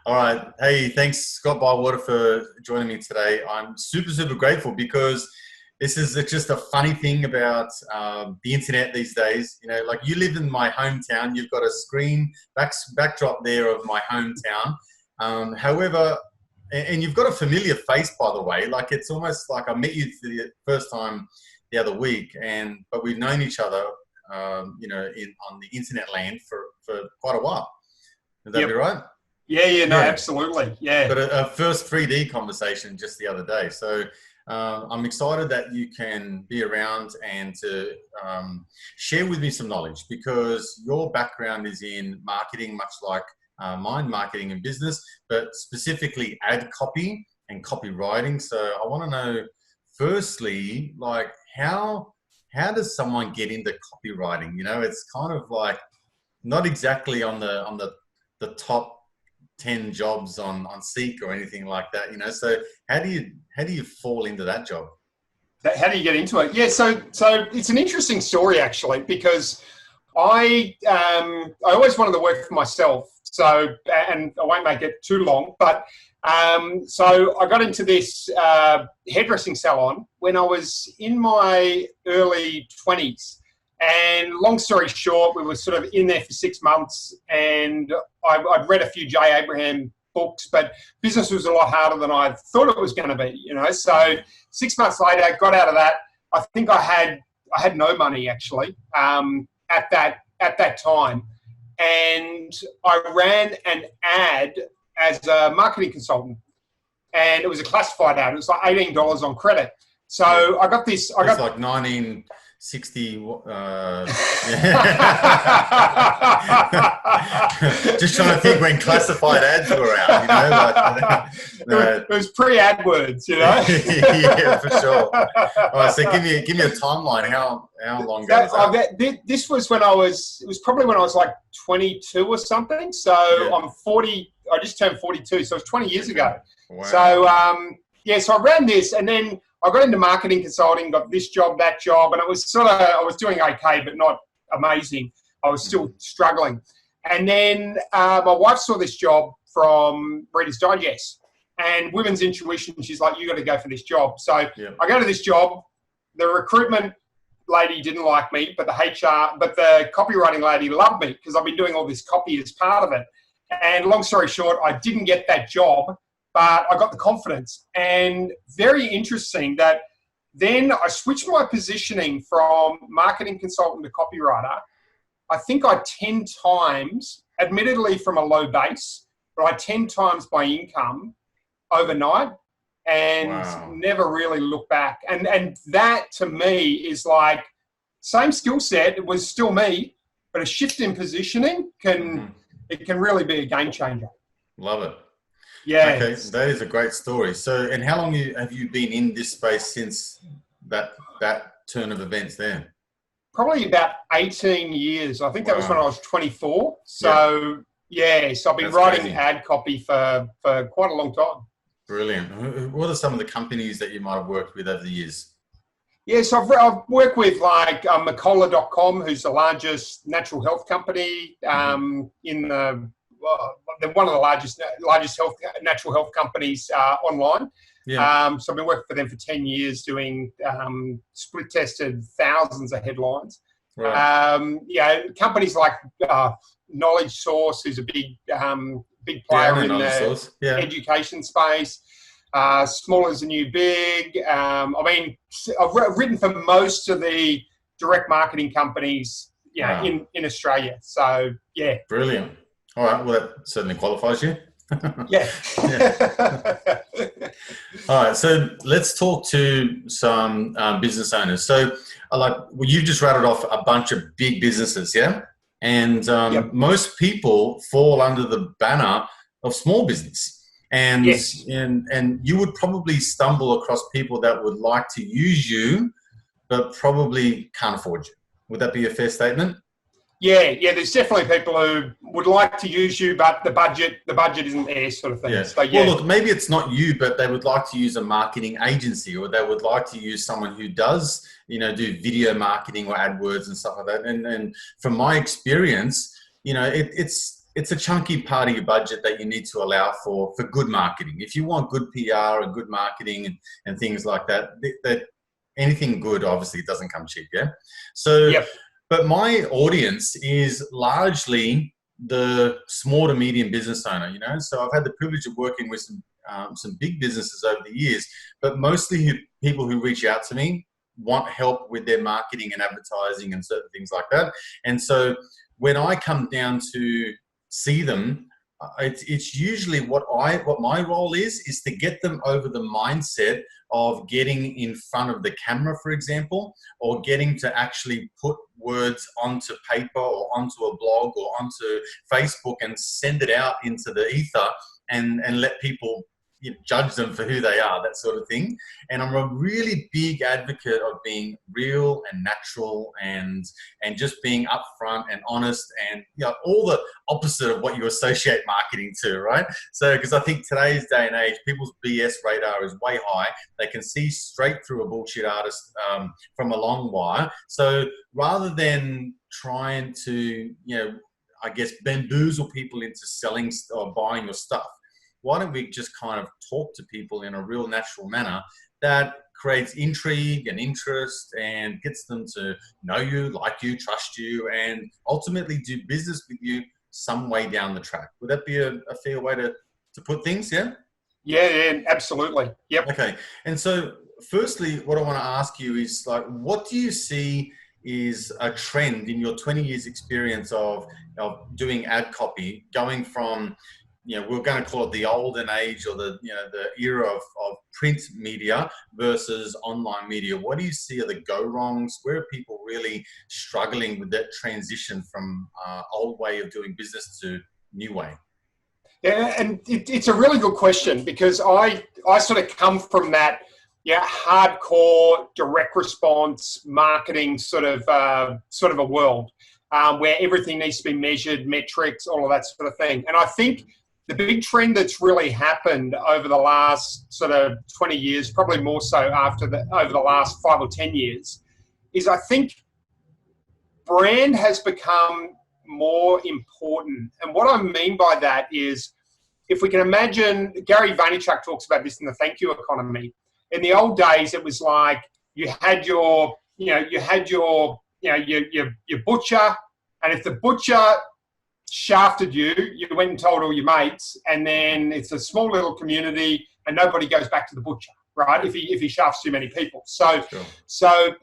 All right. Hey, thanks, Scott Bywater, for joining me today. I'm super grateful because this is just a funny thing about the internet these days. You know, like you live in my hometown, you've got a screen backdrop there of my hometown. However, and you've got a familiar face, by the way. Like it's almost like I met you for the first time the other week, but we've known each other, on the internet land for quite a while. Would that be right? No, Yeah. absolutely. Yeah. Got a first 3D conversation just the other day. So I'm excited that you can be around and to share with me some knowledge because your background is in marketing, much like mine, marketing and business, but specifically ad copy and copywriting. So I want to know, firstly, like how does someone get into copywriting? You know, it's kind of like not exactly on the top 10 jobs on Seek or anything like that, you know. So how do you fall into that job? How do you get into it? Yeah, so it's an interesting story actually because I always wanted to work for myself. So, and I won't make it too long, but so I got into this hairdressing salon when I was in my early 20s. And long story short, we were sort of in there for 6 months, and I'd read a few J. Abraham books, but business was a lot harder than I thought it was going to be, you know. So 6 months later, I got out of that. I think I had no money actually at that time, and I ran an ad as a marketing consultant, and it was a classified ad. It was like $18 on credit. So I got this. I got like 1960. Just trying to think when classified ads were out. You know, it was pre-AdWords. You know. Yeah, for sure. All right, so give me a timeline. How long ago was that? This was when I was. It was probably when I was like 22 or something. So yeah. I'm 40. I just turned 42. So it was 20 years ago. Wow. So so I ran this, and then I got into marketing consulting, got this job, that job, and it was I was doing okay, but not amazing. I was still struggling. And then my wife saw this job from Reader's Digest and Women's Intuition. She's like, you got to go for this job. So I go to this job. The recruitment lady didn't like me, but the copywriting lady loved me because I've been doing all this copy as part of it. And long story short, I didn't get that job, but I got the confidence. And very interesting that then I switched my positioning from marketing consultant to copywriter. I think I 10 times, admittedly from a low base, but I 10 times my income overnight and never really looked back. And that to me is like same skill set. It was still me, but a shift in positioning can really be a game changer. Love it. Yeah. Okay, that is a great story. So, and how long have you been in this space since that turn of events there? Probably about 18 years. I think that was when I was 24. So, so I've been writing ad copy for quite a long time. Brilliant. What are some of the companies that you might have worked with over the years? Yeah, so I've worked with like Macola.com, who's the largest natural health company in they're one of the largest natural health companies online. Yeah. So I've been working for them for 10 years doing split tested thousands of headlines. Right. Companies like Knowledge Source, who's a big player in the education space. Small is the new big. I mean, I've written for most of the direct marketing companies in Australia. So, yeah. Brilliant. All right. Well, that certainly qualifies you. Yeah. All right. So let's talk to some business owners. So you just rattled off a bunch of big businesses, yeah? And most people fall under the banner of small business. And, and you would probably stumble across people that would like to use you, but probably can't afford you. Would that be a fair statement? Yeah, there's definitely people who would like to use you, but the budget isn't there, sort of thing. Yeah. So, Well, look, maybe it's not you, but they would like to use a marketing agency, or they would like to use someone who does, do video marketing or AdWords and stuff like that. And from my experience, it's it's a chunky part of your budget that you need to allow for good marketing. If you want good PR and good marketing and things like that, that anything good obviously doesn't come cheap, yeah? So, Yep. but my audience is largely the small to medium business owner, you know? So I've had the privilege of working with some big businesses over the years, but mostly people who reach out to me want help with their marketing and advertising and certain things like that. And so when I come down to see them, it's usually what my role is to get them over the mindset of getting in front of the camera, for example, or getting to actually put words onto paper or onto a blog or onto Facebook and send it out into the ether and let people judge them for who they are, that sort of thing. And I'm a really big advocate of being real and natural and just being upfront and honest and all the opposite of what you associate marketing to, right? So because I think today's day and age, people's BS radar is way high. They can see straight through a bullshit artist from a long wire. So rather than trying to, I guess, bamboozle people into selling or buying your stuff, why don't we just kind of talk to people in a real natural manner that creates intrigue and interest and gets them to know you, like you, trust you, and ultimately do business with you some way down the track. Would that be a fair way to put things, yeah? Yeah, absolutely. Yep. Okay. And so firstly, what I want to ask you is, like, what do you see is a trend in your 20 years experience of doing ad copy, going from, we're going to call it the olden age or the era of print media versus online media? What do you see are the go-wrongs? Where are people really struggling with that transition from old way of doing business to new way? Yeah, and it's a really good question, because I sort of come from that hardcore direct response marketing sort of a world where everything needs to be measured, metrics, all of that sort of thing. And I think the big trend that's really happened over the last sort of 20 years, probably more so over the last 5 or 10 years, is I think brand has become more important. And what I mean by that is, if we can imagine, Gary Vaynerchuk talks about this in the thank you economy. In the old days, it was like you had your butcher, and if the butcher shafted you, you went and told all your mates, and then it's a small little community and nobody goes back to the butcher, right? If he shafts too many people. So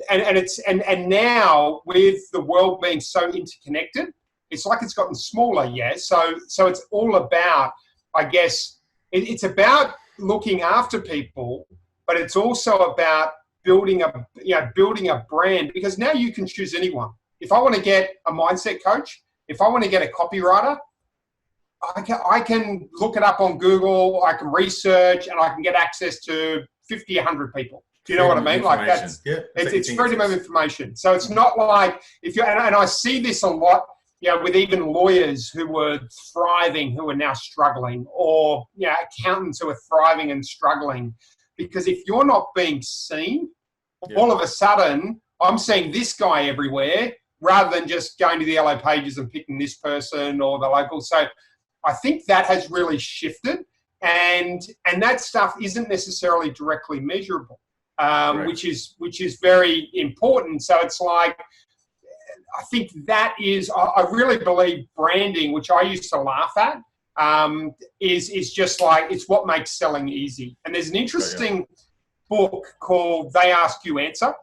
now, with the world being so interconnected, it's like it's gotten smaller, yeah. So it's all about, I guess, it's about looking after people, but it's also about building a brand, because now you can choose anyone. If I want to get a mindset coach, if I want to get a copywriter, I can look it up on Google, I can research, and I can get access to 50, 100 people. Do you know what I mean? Like it's freedom of information. So it's not like and I see this a lot, with even lawyers who were thriving, who are now struggling, or accountants who are thriving and struggling, because if you're not being seen, all of a sudden I'm seeing this guy everywhere, rather than just going to the Yellow Pages and picking this person or the local. So I think that has really shifted, and that stuff isn't necessarily directly measurable, which is very important. So it's like, I think that is, I really believe branding, which I used to laugh at, is just like, it's what makes selling easy. And there's an interesting book called They Ask You Answer.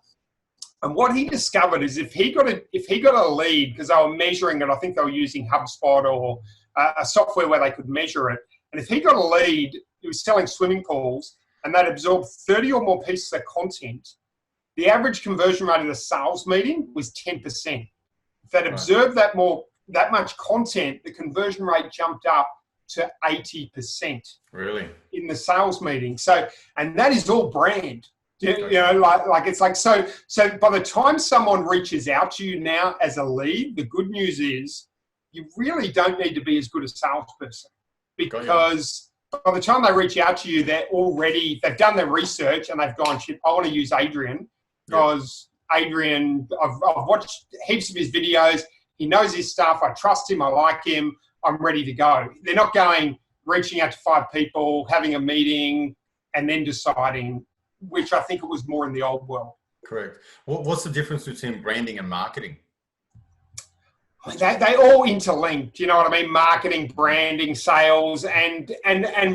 And what he discovered is if he got a lead, because they were measuring it, I think they were using HubSpot or a software where they could measure it. And if he got a lead, he was selling swimming pools, and they'd absorbed 30 or more pieces of content, the average conversion rate of the sales meeting was 10%. If they'd observed that much content, the conversion rate jumped up to 80%. Really? In the sales meeting. So, and that is all brand. Like it's like, so by the time someone reaches out to you now as a lead, the good news is you really don't need to be as good a salesperson, because by the time they reach out to you, they've done their research and they've gone, shit, I want to use Adrian, because Adrian, I've watched heaps of his videos. He knows his stuff. I trust him. I like him. I'm ready to go. They're not reaching out to 5 people, having a meeting, and then deciding, which I think it was more in the old world. Correct. What's the difference between branding and marketing? They all interlinked, you know what I mean? Marketing, branding, sales, and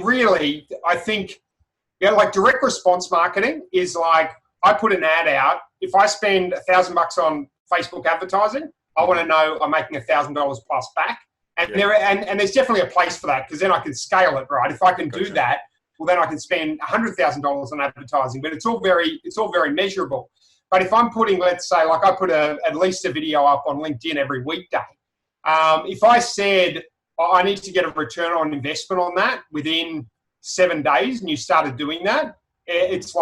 really, I think, like direct response marketing is like, I put an ad out. If I spend $1,000 on Facebook advertising, I want to know I'm making $1,000 plus back. And there's definitely a place for that, because then I can scale it, right? If I can do that, well, then I can spend $100,000 on advertising. But it's all very measurable. But if I'm putting, let's say, like I put at least a video up on LinkedIn every weekday. If I said, I need to get a return on investment on that within 7 days, and you started doing that, it's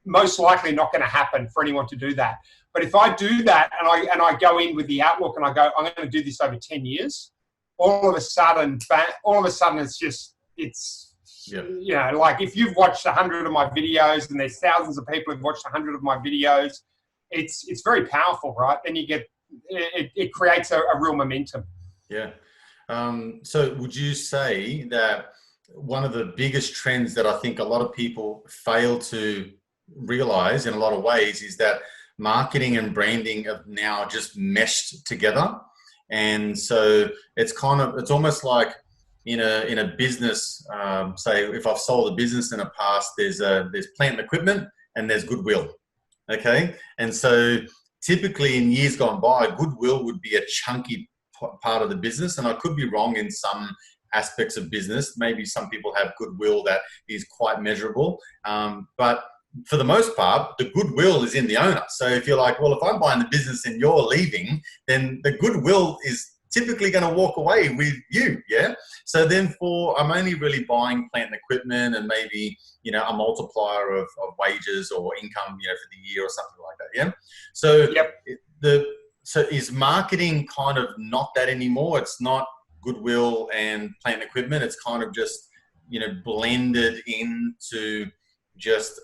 most likely not going to happen for anyone to do that. But if I do that and I go in with the outlook and I go, I'm going to do this over 10 years, all of a sudden you know, like if you've watched 100 of my videos, and there's thousands of people who've watched 100 of my videos, it's very powerful, right? And you get, it creates a real momentum. Yeah. So would you say that one of the biggest trends that I think a lot of people fail to realize in a lot of ways is that marketing and branding have now just meshed together? And so it's almost like in a business, say if I've sold a business in the past, there's plant and equipment and there's goodwill. Okay. And so typically in years gone by, goodwill would be a chunky part of the business. And I could be wrong in some aspects of business. Maybe some people have goodwill that is quite measurable. But for the most part, the goodwill is in the owner. So if you're like, well, if I'm buying the business and you're leaving, then the goodwill is typically going to walk away with you. Yeah. So then I'm only really buying plant and equipment and maybe, you know, a multiplier of wages or income, you know, for the year or something like that. Yeah. So so is marketing kind of not that anymore? It's not goodwill and plant and equipment. It's kind of just, you know, blended into just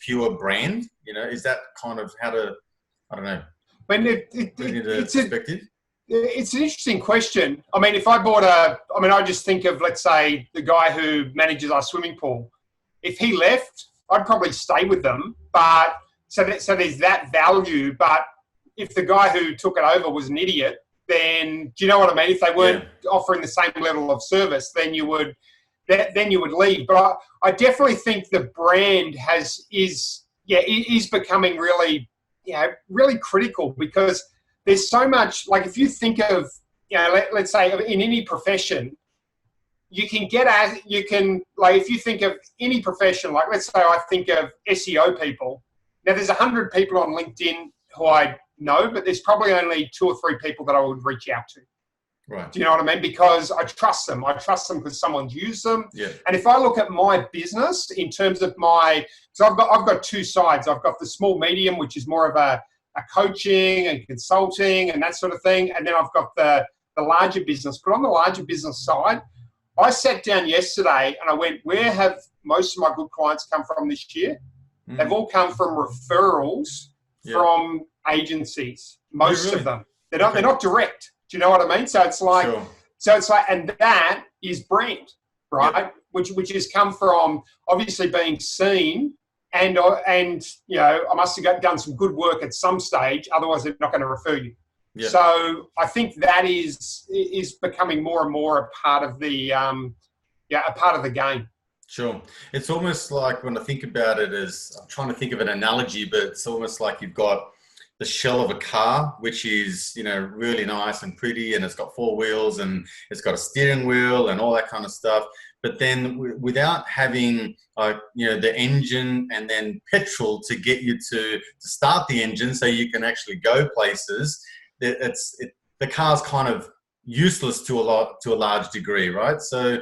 pure brand. You know, is that kind of I don't know. When it's It's an interesting question. I mean, if I I just think of, let's say, the guy who manages our swimming pool. If he left, I'd probably stay with them. But so there's that value. But if the guy who took it over was an idiot, then do you know what I mean? If they weren't offering the same level of service, then you would leave. But I definitely think the brand is becoming really critical, because there's so much, like if you think of, you know, let's say in any profession, if you think of any profession, like let's say I think of SEO people. Now there's 100 people on LinkedIn who I know, but there's probably only 2 or 3 people that I would reach out to. Right. Do you know what I mean? Because I trust them. I trust them because someone's used them. Yeah. And if I look at my business in terms of so I've got 2 sides. I've got the small medium, which is more of a coaching and consulting and that sort of thing. And then I've got the larger business. But on the larger business side, I sat down yesterday and I went, where have most of my good clients come from this year? Mm. They've all come from referrals from agencies, most of them. They're not direct. Do you know what I mean? So it's like, and that is brand, right? Which has come from obviously being seen, and you know, I must have done some good work at some stage. Otherwise, they're not going to refer you. Yeah. So I think that is becoming more and more a part of the game. Sure. It's almost like, when I think about it, as I'm trying to think of an analogy, but it's almost like you've got the shell of a car, which is, you know, really nice and pretty, and it's got 4 wheels and it's got a steering wheel and all that kind of stuff. But then without having, you know, the engine and then petrol to get you to start the engine so you can actually go places, the car's kind of useless to a large degree, right? So,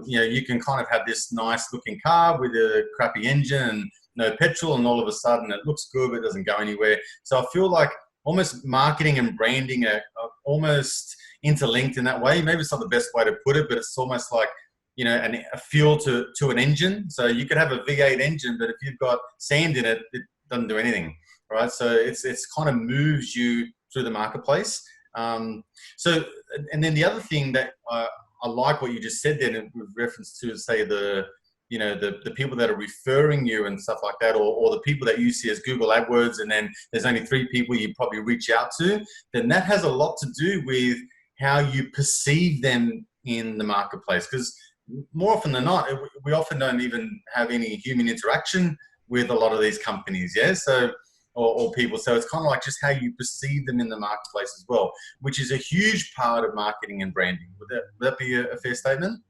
you know, you can kind of have this nice looking car with a crappy engine and no petrol, and all of a sudden it looks good, but it doesn't go anywhere. So I feel like almost marketing and branding are almost interlinked in that way. Maybe it's not the best way to put it, but it's almost like, you know, a fuel to an engine. So you could have a V8 engine, but if you've got sand in it, it doesn't do anything, right? So it's kind of moves you through the marketplace. So, and then the other thing that I like what you just said then with reference to, say, the people that are referring you and stuff like that, or the people that you see as Google AdWords, and then there's only 3 people you probably reach out to, then that has a lot to do with how you perceive them in the marketplace. Because more often than not, we often don't even have any human interaction with a lot of these companies, yeah? So, or people. So it's kind of like just how you perceive them in the marketplace as well, which is a huge part of marketing and branding. Would that be a fair statement?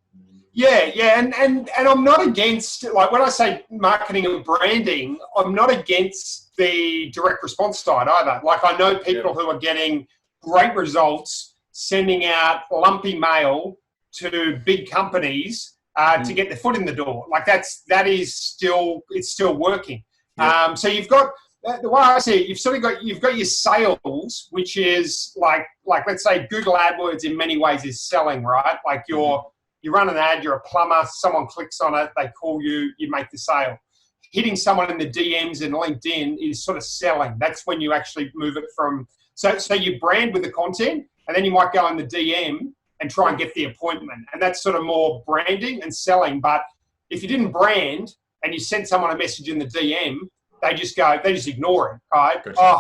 Yeah, and I'm not against, like, when I say marketing and branding, I'm not against the direct response side either. Like, I know people who are getting great results sending out lumpy mail to big companies to get their foot in the door. Like, it's still working. Yep. So you've got, the way I see it, you've got your sales, which is like let's say Google AdWords in many ways is selling, right? Like you run an ad, you're a plumber, someone clicks on it, they call you, you make the sale. Hitting someone in the DMs in LinkedIn is sort of selling. That's when you actually move it from, so you brand with the content, and then you might go in the DM and try and get the appointment. And that's sort of more branding and selling. But if you didn't brand and you sent someone a message in the DM, they just ignore it, right? Gotcha. Oh,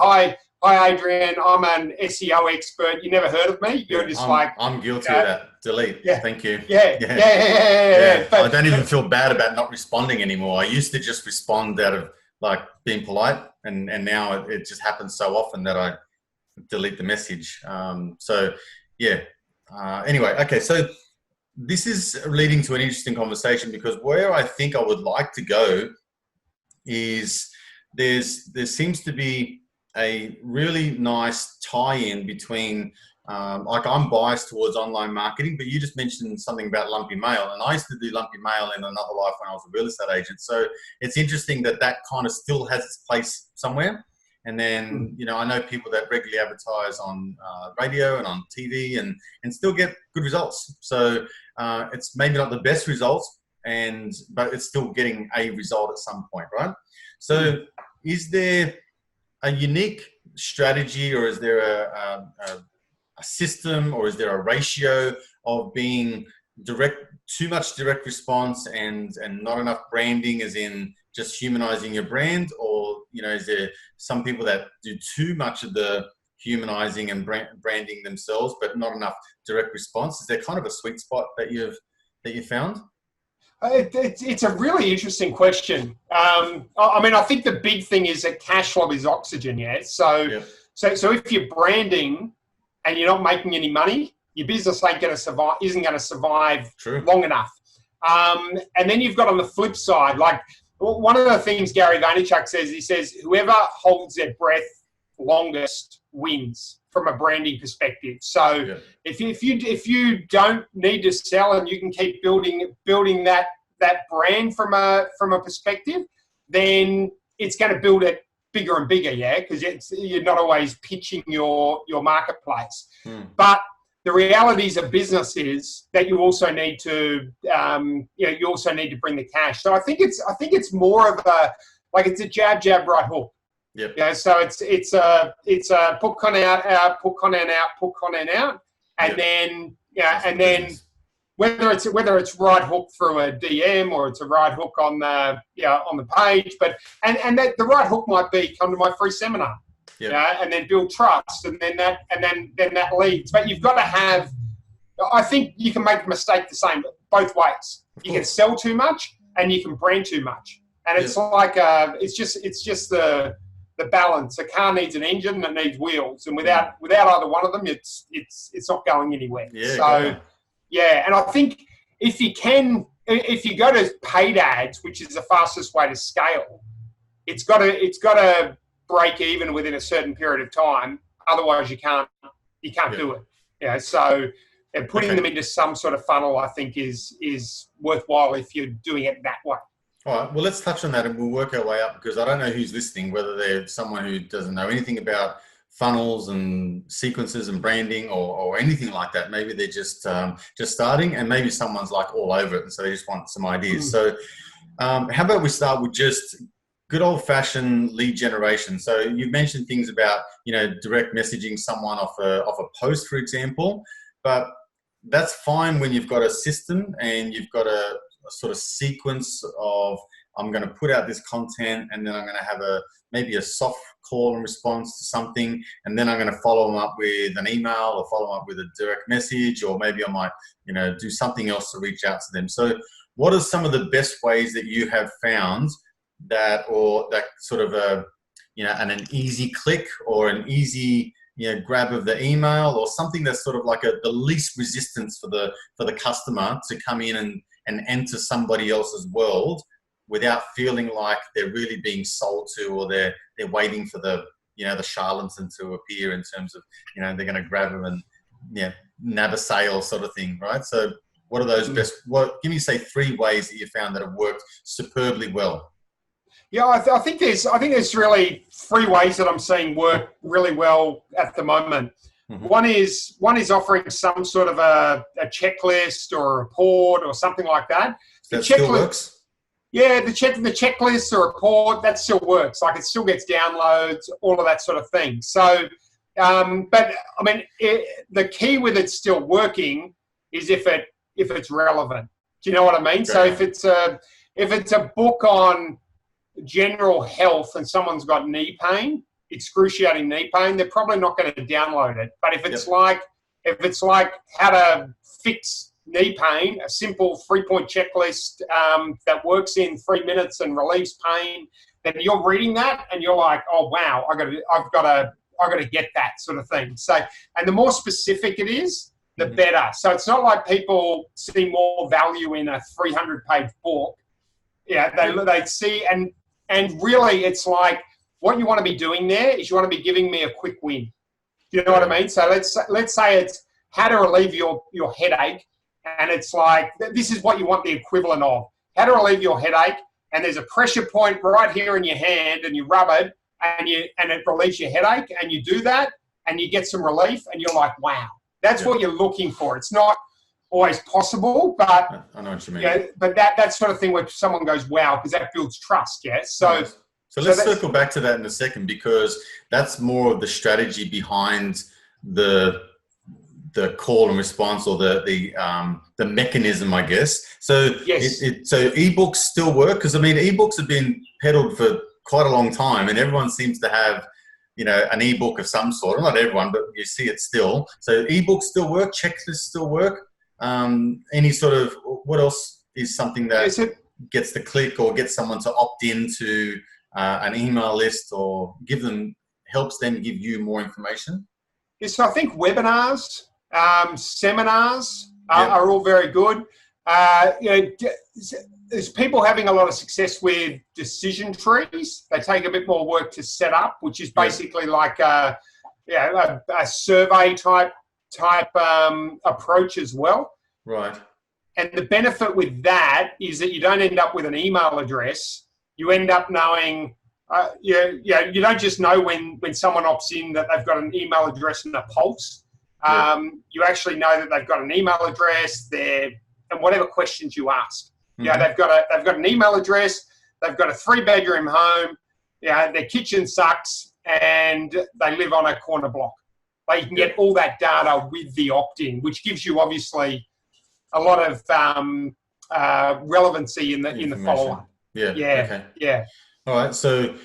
hi, Adrian, I'm an SEO expert. You never heard of me? You're just I'm guilty of that. Delete. Yeah. Thank you. Yeah. But I don't even feel bad about not responding anymore. I used to just respond out of like being polite, and now it just happens so often that I delete the message. Anyway, okay. So this is leading to an interesting conversation, because where I think I would like to go is there seems to be a really nice tie-in between, like, I'm biased towards online marketing, but you just mentioned something about lumpy mail, and I used to do lumpy mail in another life when I was a real estate agent. So it's interesting that kind of still has its place somewhere. And then, I know people that regularly advertise on radio and on TV and still get good results. So it's maybe not the best results, but it's still getting a result at some point, right? So is there a unique strategy, or is there a system, or is there a ratio of being too much direct response and not enough branding, as in just humanizing your brand? Or, is there some people that do too much of the humanizing and branding themselves, but not enough direct response? Is there kind of a sweet spot that you found? It's a really interesting question. I think the big thing is that cash flow is oxygen, yeah? So if you're branding and you're not making any money, your business isn't going to survive long enough. And then you've got, on the flip side, like, one of the things Gary Vaynerchuk says, he says, whoever holds their breath longest wins from a branding perspective. So if you don't need to sell, and you can keep building that brand from a perspective, then it's going to build it bigger and bigger, yeah, because you're not always pitching your marketplace. But the realities of business is that you also need to bring the cash. So I think it's more of it's a jab, right hook. Yep. Yeah. So it's a put content out, put content out, and then whether it's right hook through a DM, or it's a right hook on the page, but and that the right hook might be, come to my free seminar. Yep. And then build trust, and then that leads. But you've got to have. I think you can make a mistake the same both ways. You can sell too much, and you can brand too much, and it's like it's just the balance. A car needs an engine that needs wheels, and without either one of them, it's not going anywhere. And I think if you go to paid ads, which is the fastest way to scale, it's got to break even within a certain period of time. Otherwise, you can't do it. So putting them into some sort of funnel, I think, is worthwhile if you're doing it that way. All right. Well, let's touch on that, and we'll work our way up, because I don't know who's listening, whether they're someone who doesn't know anything about funnels and sequences and branding or anything like that. Maybe they're just starting, and maybe someone's like all over it, and so they just want some ideas. So how about we start with just good old-fashioned lead generation. So you've mentioned things about, direct messaging someone off a post, for example, but that's fine when you've got a system and you've got a sort of sequence of, I'm going to put out this content and then I'm going to have maybe a soft call and response to something, and then I'm going to follow them up with an email or follow them up with a direct message, or maybe I might, do something else to reach out to them. So what are some of the best ways that you have found that sort of an easy click or an easy grab of the email, or something that's sort of like the least resistance for the customer to come in and enter somebody else's world without feeling like they're really being sold to, or they're waiting for the charlatan to appear in terms of, they're going to grab them and nab a sale sort of thing, right? So what are those give me, say, 3 ways that you found that have worked superbly well? Yeah, I think there's really 3 ways that I'm seeing work really well at the moment. Mm-hmm. One is offering some sort of a checklist or a report or something like that. That still works? Yeah, the checklist or report, that still works. Like, it still gets downloads, all of that sort of thing. So, but I mean, the key with it still working is if it's relevant. Do you know what I mean? Great. So if it's a book on general health and someone's got knee pain, excruciating knee pain, they're probably not going to download it. But if it's like how to fix knee pain, a simple 3-point checklist that works in 3 minutes and relieves pain, then you're reading that and you're like, oh wow, I've got to get that sort of thing. So, and the more specific it is, the better. So it's not like people see more value in a 300-page book. Yeah, they see, and really it's like, what you want to be doing there is you want to be giving me a quick win. Do you know what I mean? So let's say it's how to relieve your headache, and it's like, this is what you want the equivalent of. How to relieve your headache, and there's a pressure point right here in your hand, and you rub it, and it relieves your headache, and you do that, and you get some relief, and you're like, wow, that's what you're looking for. It's not always possible, but I know what you mean. Yeah, but that sort of thing where someone goes, wow, because that builds trust. Yeah. So let's circle back to that in a second, because that's more of the strategy behind the call and response, or the mechanism, I guess. So yes. So ebooks still work, because I mean, ebooks have been peddled for quite a long time, and everyone seems to have an ebook of some sort. Not everyone, but you see it still. So ebooks still work, checklists still work. Any sort of, what else is something that gets the click or gets someone to opt into an email list, or helps them give you more information? Yes, so I think webinars, seminars are all very good. There's people having a lot of success with decision trees. They take a bit more work to set up, which is basically like a survey type approach as well. Right. And the benefit with that is that you don't end up with an email address. You end up knowing, you don't just know when someone opts in that they've got an email address and a pulse. You actually know that they've got an email address there, and whatever questions you ask. Mm-hmm. Yeah, they've got an email address. They've got a 3-bedroom home. Yeah, their kitchen sucks, and they live on a corner block. But you can get all that data with the opt-in, which gives you obviously a lot of relevancy in the follow-up. Yeah. Okay. Yeah. All right. So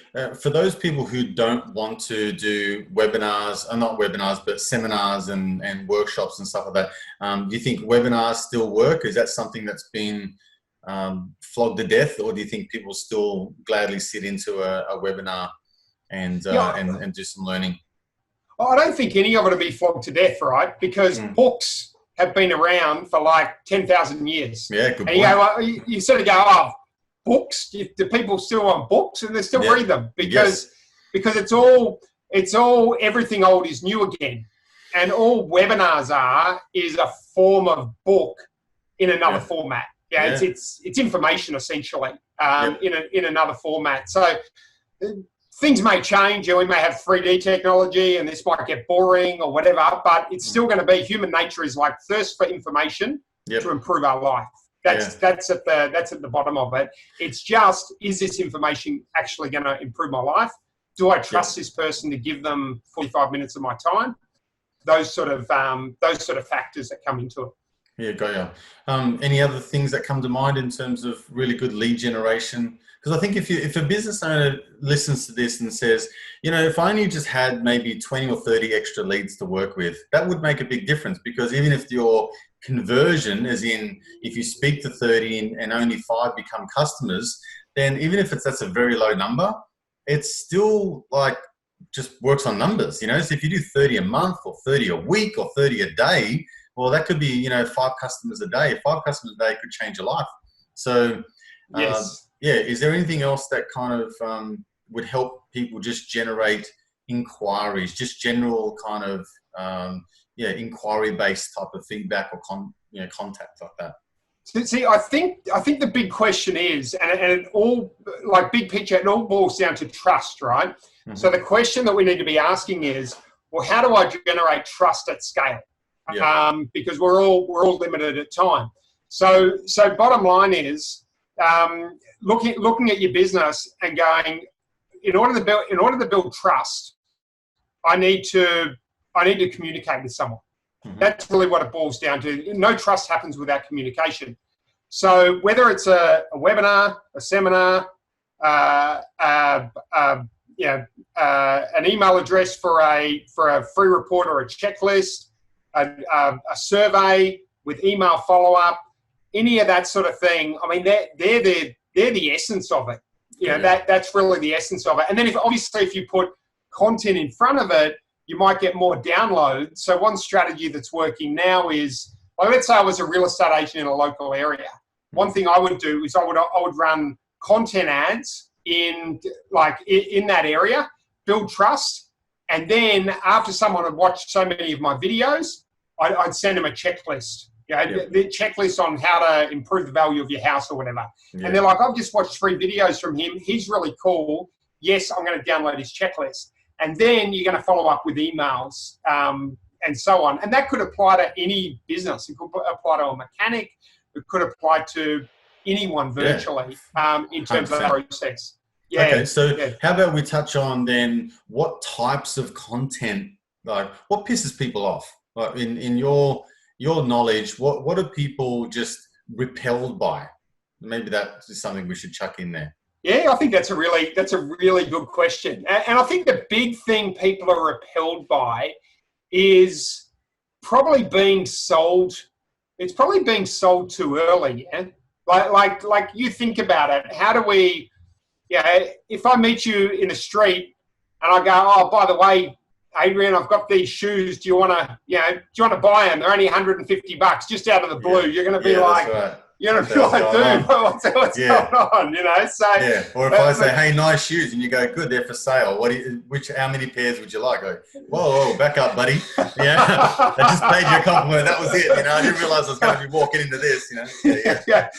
for those people who don't want to do webinars, not webinars, but seminars and workshops and stuff like that, do you think webinars still work? Is that something that's been flogged to death, or do you think people still gladly sit into a webinar and do some learning? I don't think any of it will be flogged to death, right? Because books have been around for like 10,000 years. Yeah, good point. And you sort of go, books? Do people still want books? And they still read them because it's all everything old is new again. And all webinars is a form of book in another format. Yeah, it's information essentially in another format. So things may change, we may have 3D technology and this might get boring or whatever, but it's still going to be, human nature is like thirst for information to improve our life. That's at the bottom of it. It's just, is this information actually going to improve my life? Do I trust this person to give them 45 minutes of my time? Those sort of factors that come into it. Yeah, got you. Any other things that come to mind in terms of really good lead generation? Because I think if a business owner listens to this and says, you know, if I only just had maybe 20 or 30 extra leads to work with, that would make a big difference. Because even if your conversion, as in if you speak to 30 and only 5 become customers, then even if that's a very low number, it's still like just works on numbers, you know. So if you do 30 a month or 30 a week or 30 a day, well, that could be, you know, 5 customers a day. 5 customers a day could change your life. So yes. Is there anything else that kind of would help people just generate inquiries, just general kind of inquiry-based type of feedback or contact like that? See, I think the big question is, and it all, like big picture, it all boils down to trust, right? Mm-hmm. So the question that we need to be asking is, well, how do I generate trust at scale? Yeah. Because we're all limited at time. So bottom line is, looking at your business and going, in order to build trust, I need to communicate with someone. Mm-hmm. That's really what it boils down to. No trust happens without communication. So whether it's a webinar, a seminar, an email address for a free report or a checklist, a survey with email follow-up, any of that sort of thing. I mean, they're the essence of it. You know, that's really the essence of it. And then if you put content in front of it, you might get more downloads. So one strategy that's working now is, like, let's say I was a real estate agent in a local area. One thing I would do is I would run content ads in that area, build trust, and then after someone had watched so many of my videos, I'd send them a checklist. The checklist on how to improve the value of your house or whatever. Yeah. And they're like, I've just watched 3 videos from him. He's really cool. Yes, I'm going to download his checklist. And then you're going to follow up with emails and so on. And that could apply to any business. It could apply to a mechanic. It could apply to anyone virtually in terms 100%. Of the process. Yeah. Okay, so how about we touch on then what types of content, like what pisses people off? Like in your knowledge, what are people just repelled by? Maybe that is something we should chuck in there. Yeah, I think that's a really good question. And I think the big thing people are repelled by is probably being sold. It's probably being sold too early. Yeah, like you think about it. How do we? If I meet you in the street and I go, oh, by the way, Adrian, I've got these shoes. Do you want to buy them? They're only $150 just out of the blue. You're going to be like, right. You're going to be like, dude, what's going on? You know, so or if I say, hey, nice shoes, and you go, good, they're for sale. How many pairs would you like? I go, whoa, back up, buddy. Yeah, I just paid you a compliment. That was it. You know, I didn't realize I was going to be walking into this. You know,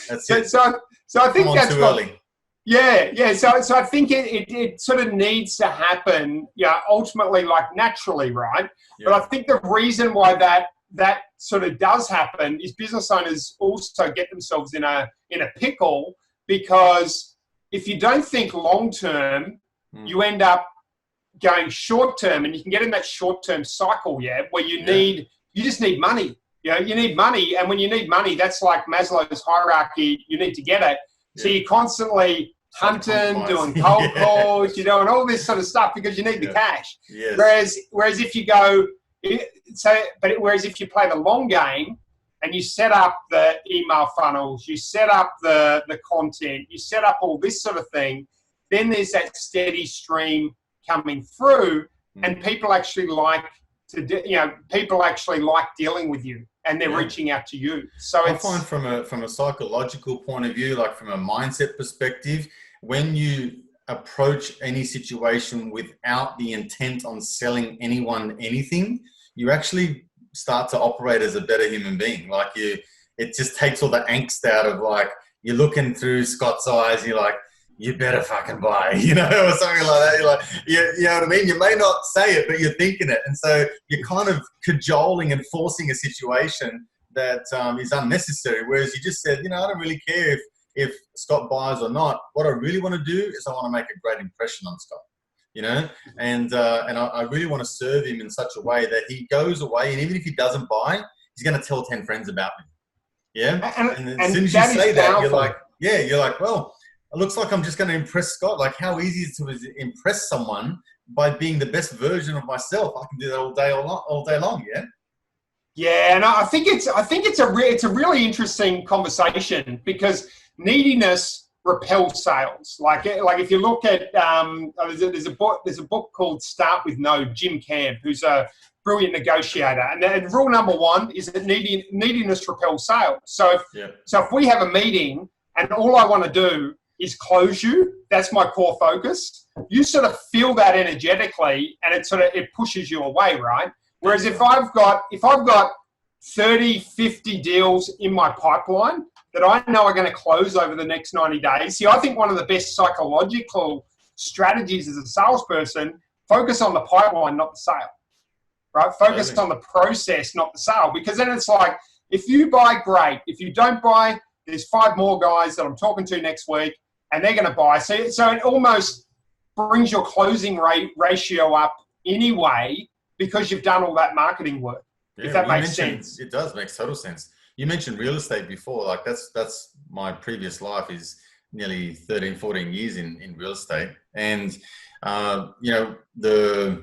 that's it. So I think that's too early. Yeah. So I think it sort of needs to happen, ultimately, like naturally, right? Yeah. But I think the reason why that sort of does happen is business owners also get themselves in a pickle, because if you don't think long term, you end up going short term, and you can get in that short term cycle, where you just need money. You need money, and when you need money, that's like Maslow's hierarchy. You need to get it. So you're constantly hunting, doing cold calls, you're doing all this sort of stuff because you need the cash. Yes. Whereas if you go, whereas if you play the long game and you set up the email funnels, you set up the content, you set up all this sort of thing, then there's that steady stream coming through, and people actually like dealing with you. And they're reaching out to you. So I find from a psychological point of view, like from a mindset perspective, when you approach any situation without the intent on selling anyone anything, you actually start to operate as a better human being. Like it just takes all the angst out of, like, you're looking through Scott's eyes, and you're like, you better fucking buy, you know, or something like that. You're like, you know what I mean? You may not say it, but you're thinking it. And so you're kind of cajoling and forcing a situation that is unnecessary. Whereas you just said, I don't really care if Scott buys or not. What I really want to do is I want to make a great impression on Scott. And I really want to serve him in such a way that he goes away, and even if he doesn't buy, he's going to tell 10 friends about me. Yeah. And as soon as you say that, you're like, well, it looks like I'm just going to impress Scott. Like, how easy is it to impress someone by being the best version of myself? I can do that all day long. Yeah. Yeah, and I think it's a really interesting conversation, because neediness repels sales. Like if you look at there's a book called Start With No, Jim Camp, who's a brilliant negotiator, and rule number one is that neediness repels sales. So if we have a meeting and all I want to do is close you, that's my core focus. You sort of feel that energetically, and it pushes you away, right? Whereas if I've got 30, 50 deals in my pipeline that I know are going to close over the next 90 days. See, I think one of the best psychological strategies as a salesperson, focus on the pipeline, not the sale, right? Focus on the process, not the sale, because then it's like, if you buy, great. If you don't buy, there's 5 more guys that I'm talking to next week and they're going to buy. So it almost brings your closing rate ratio up anyway, because you've done all that marketing work. Yeah, if that makes sense. It does make total sense. You mentioned real estate before. Like that's my previous life is nearly 13, 14 years in real estate. And, the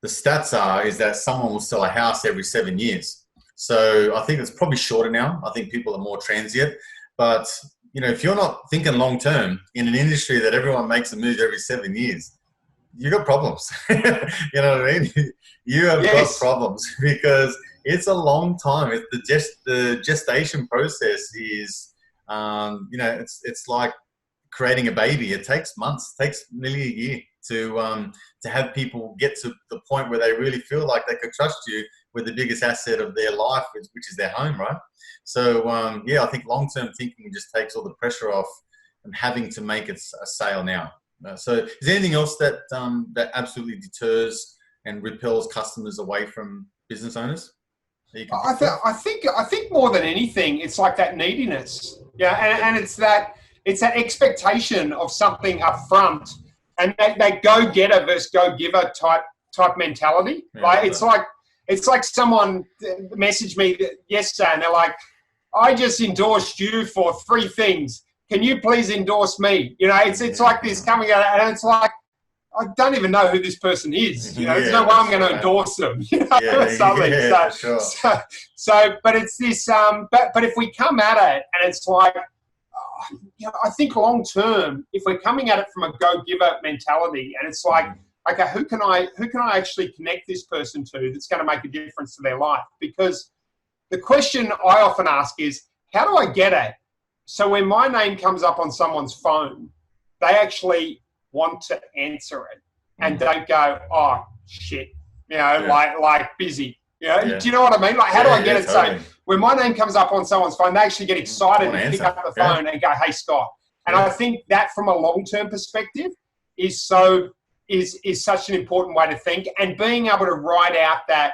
stats is that someone will sell a house every 7 years. So I think it's probably shorter now. I think people are more transient. But, if you're not thinking long-term in an industry that everyone makes a move every 7 years, you got problems. You know what I mean? You have got problems, because it's a long time. The gestation process is, it's like creating a baby. It takes months. It takes nearly a year to have people get to the point where they really feel like they could trust you with the biggest asset of their life, which is their home, right? So, I think long-term thinking just takes all the pressure off and having to make it a sale now. So is there anything else that absolutely deters and repels customers away from business owners? I think more than anything, it's like that neediness. Yeah, and it's that expectation of something up front, and that go-getter versus go-giver type mentality. Yeah, it's like someone messaged me yesterday, and they're like, I just endorsed you for 3 things. Can you please endorse me? It's like this coming out, and it's like, I don't even know who this person is. There's no way I'm going to endorse them. Or something. But it's this. But if we come at it, and it's like, I think long term, if we're coming at it from a go-giver mentality, and it's like, okay, who can I actually connect this person to that's going to make a difference to their life? Because the question I often ask is, how do I get it? So when my name comes up on someone's phone, they actually want to answer it and don't go, oh shit, like busy. Do you know what I mean? Like, how do I get it? Totally. So when my name comes up on someone's phone, they actually get excited and pick up the phone and go, hey, Scott. And I think that from a long-term perspective is such an important way to think, and being able to write out that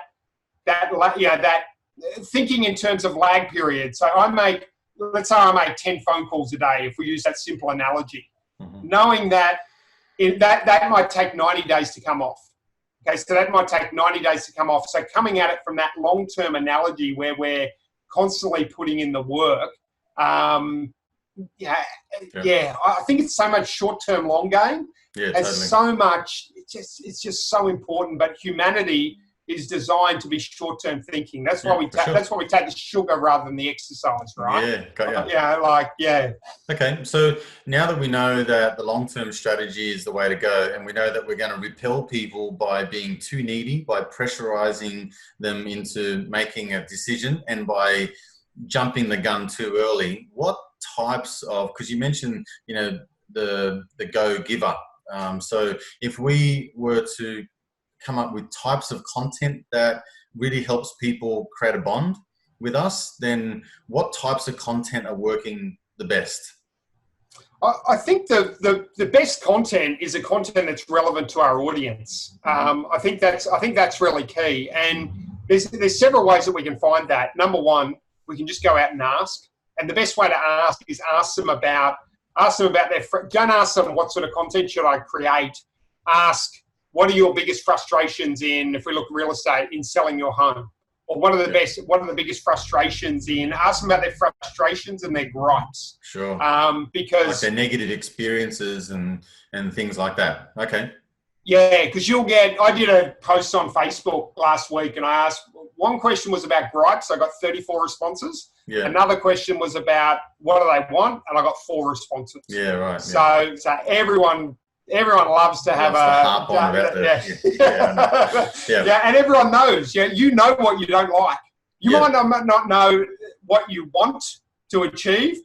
thinking in terms of lag period. So let's say I make 10 phone calls a day, if we use that simple analogy, knowing that that might take 90 days to come off. Okay, so that might take 90 days to come off. So coming at it from that long-term analogy where we're constantly putting in the work, I think it's so much short-term, long game. Yeah, and totally. So much, it's just so important. But humanity is designed to be short-term thinking. That's why that's why we take the sugar rather than the exercise, right? Okay, so now that we know that the long-term strategy is the way to go, and we know that we're going to repel people by being too needy, by pressurizing them into making a decision, and by jumping the gun too early, what types of, because you mentioned, the go-giver. So if we were to come up with types of content that really helps people create a bond with us, then what types of content are working the best? I think the best content is a content that's relevant to our audience. I think that's really key. And there's several ways that we can find that. Number one, we can just go out and ask. And the best way to ask is ask them about their, don't ask them what sort of content should I create. Ask, what are your biggest frustrations in, if we look at real estate, in selling your home? Or what are the biggest frustrations in, ask them about their frustrations and their gripes. Sure. Because like their negative experiences and things like that. Okay. Yeah, because I did a post on Facebook last week and I asked, one question was about gripes. I got 34 responses. Yeah. Another question was about what do they want? And I got 4 responses. Yeah, right. So everyone loves to have harp on about yeah, and everyone knows. Yeah, you know what you don't like. You might not know what you want to achieve,